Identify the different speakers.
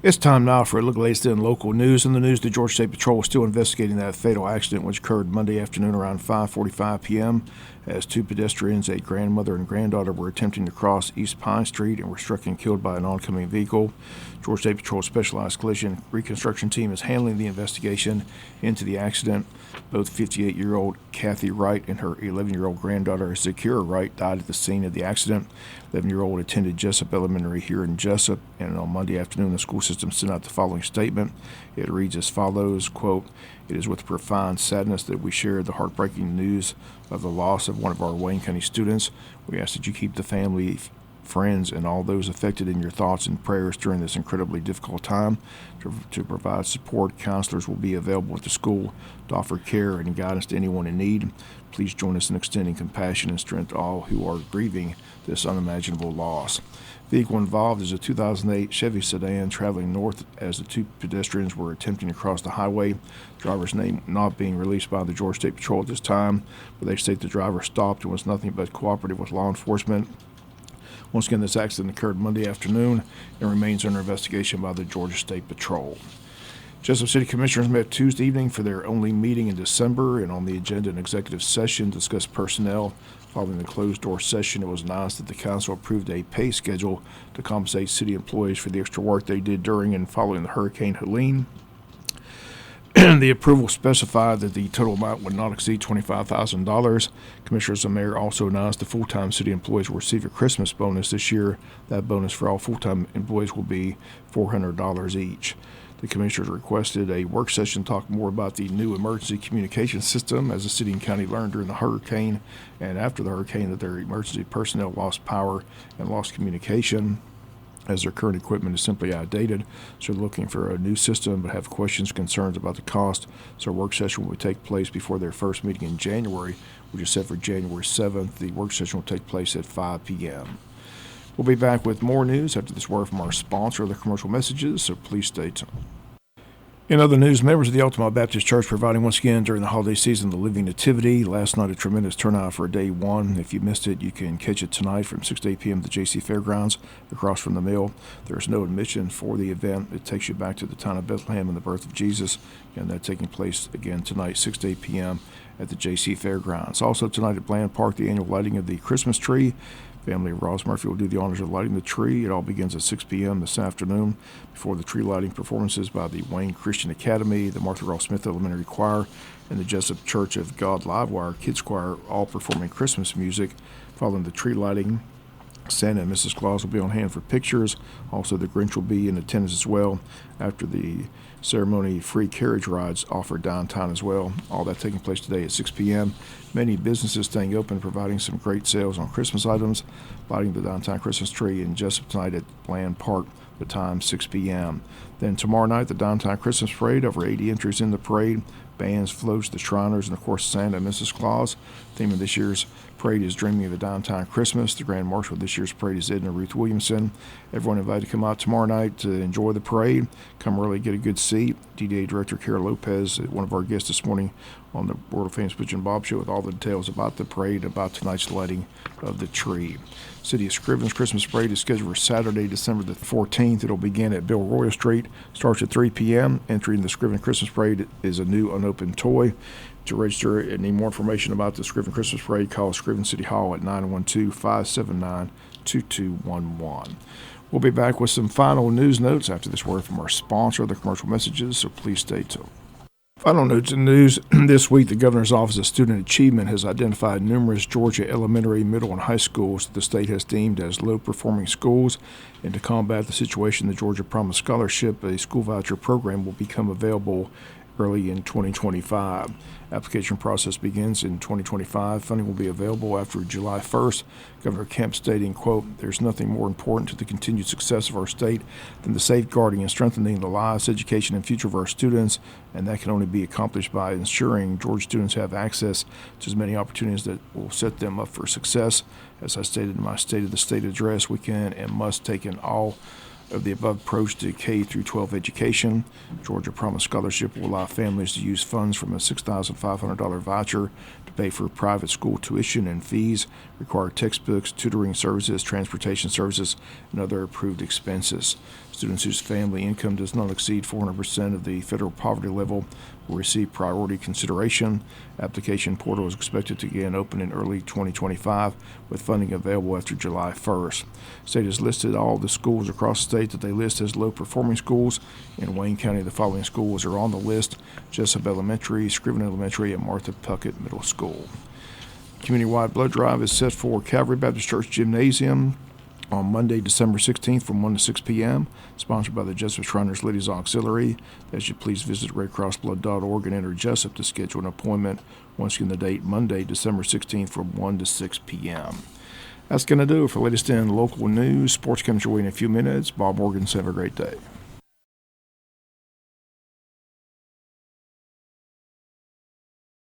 Speaker 1: It's time now for a look at the latest in local news. In the news, the Georgia State Patrol is still investigating that fatal accident which occurred Monday afternoon around 5:45 p.m. as two pedestrians, a grandmother and granddaughter, were attempting to cross East Pine Street and were struck and killed by an oncoming vehicle. Georgia State Patrol Specialized Collision Reconstruction Team is handling the investigation into the accident. Both 58-year-old Kathy Wright and her 11-year-old granddaughter, Zakira Wright, died at the scene of the accident. 11-year-old attended Jesup Elementary here in Jesup, and on Monday afternoon, the school system sent out the following statement. It reads as follows, quote, "It is with profound sadness that we share the heartbreaking news of the loss of one of our Wayne County students. We ask that you keep the family, friends, and all those affected in your thoughts and prayers during this incredibly difficult time. To provide support, counselors will be available at the school to offer care and guidance to anyone in need. Please join us in extending compassion and strength to all who are grieving this unimaginable loss." Vehicle involved is a 2008 Chevy sedan traveling north as the two pedestrians were attempting to cross the highway. Driver's name not being released by the Georgia State Patrol at this time, but they state the driver stopped and was nothing but cooperative with law enforcement. Once again, this accident occurred Monday afternoon and remains under investigation by the Georgia State Patrol. Jesup City Commissioners met Tuesday evening for their only meeting in December, and on the agenda, an executive session discussed personnel. Following the closed-door session, it was announced that the council approved a pay schedule to compensate city employees for the extra work they did during and following the Hurricane Helene. The approval specified that the total amount would not exceed $25,000. Commissioners and mayor also announced the full-time city employees will receive a Christmas bonus this year. That bonus for all full-time employees will be $400 each. The commissioners requested a work session to talk more about the new emergency communication system, as the city and county learned during the hurricane and after the hurricane that their emergency personnel lost power and lost communication, as their current equipment is simply outdated. So they're looking for a new system but have questions, concerns about the cost. So a work session will take place before their first meeting in January, which is set for January 7th. The work session will take place at 5 p.m. We'll be back with more news after this word from our sponsor, the commercial messages, so please stay tuned. In other news, members of the Altamont Baptist Church providing once again during the holiday season the Living Nativity. Last night, a tremendous turnout for day one. If you missed it, you can catch it tonight from 6 to 8 p.m. at the JC Fairgrounds across from the mill. There's no admission for the event. It takes you back to the town of Bethlehem and the birth of Jesus, and that's taking place again tonight, 6 to 8 p.m. at the JC Fairgrounds. Also tonight at Bland Park, the annual lighting of the Christmas tree. Family of Ross Murphy will do the honors of lighting the tree. It all begins at 6 p.m. this afternoon before the tree lighting performances by the Wayne Christian Academy, the Martha Ross Smith Elementary Choir, and the Jesup Church of God Livewire Kids Choir, all performing Christmas music. Following the tree lighting, Santa and Mrs. Claus will be on hand for pictures. Also, the Grinch will be in attendance as well. After the ceremony, free carriage rides offered downtown as well. All that taking place today at 6 p.m. Many businesses staying open, providing some great sales on Christmas items. Lighting the downtown Christmas tree in Jesup tonight at Bland Park, the time 6 p.m. Then tomorrow night, the downtown Christmas parade, over 80 entries in the parade. Bands, floats, the Shriners, and of course Santa and Mrs. Claus. The theme of this year's parade is Dreaming of a Downtown Christmas. The Grand Marshal of this year's parade is Edna Ruth Williamson. Everyone invited to come out tomorrow night to enjoy the parade. Come early, get a good seat. DDA Director Kara Lopez, one of our guests this morning on the World Famous Butch and Bob Show, with all the details about the parade, about tonight's lighting of the tree. City of Scrivener's Christmas Parade is scheduled for Saturday, December the 14th. It'll begin at Bill Royal Street. Starts at 3 p.m. Entering the Scrivener Christmas Parade is a new unopened toy. To register and need more information about the Scrivener Christmas Parade, call Scrivener City Hall at 912-579-2211. We'll be back with some final news notes after this word from our sponsor, the commercial messages, so please stay tuned. Final notes in news this week, the Governor's Office of Student Achievement has identified numerous Georgia elementary, middle, and high schools that the state has deemed as low-performing schools. And to combat the situation, the Georgia Promise Scholarship, a school voucher program, will become available early in 2025. Application process begins in 2025. Funding will be available after July 1st. Governor Kemp stating, quote, "There's nothing more important to the continued success of our state than the safeguarding and strengthening the lives, education, and future of our students, and that can only be accomplished by ensuring Georgia students have access to as many opportunities that will set them up for success. As I stated in my State of the State address, we can and must take in all of the above approach to K through 12 education. Georgia Promise Scholarship will allow families to use funds from a $6,500 voucher to pay for private school tuition and fees, required textbooks, tutoring services, transportation services, and other approved expenses. Students whose family income does not exceed 400% of the federal poverty level will receive priority consideration. Application portal is expected to begin open in early 2025, with funding available after July 1st. State has listed all the schools across the state that they list as low-performing schools. In Wayne County, the following schools are on the list: Jesup Elementary, Scriven Elementary, and Martha Puckett Middle School. Community-wide blood drive is set for Calvary Baptist Church Gymnasium on Monday, December 16th from 1 to 6 p.m., sponsored by the Jesup Shriners Ladies Auxiliary. They should please visit redcrossblood.org and enter Jesup to schedule an appointment. Once again, the date, Monday, December 16th from 1 to 6 p.m. That's going to do it for latest in local news. Sports comes your way in a few minutes. Bob Morgan, have a great day.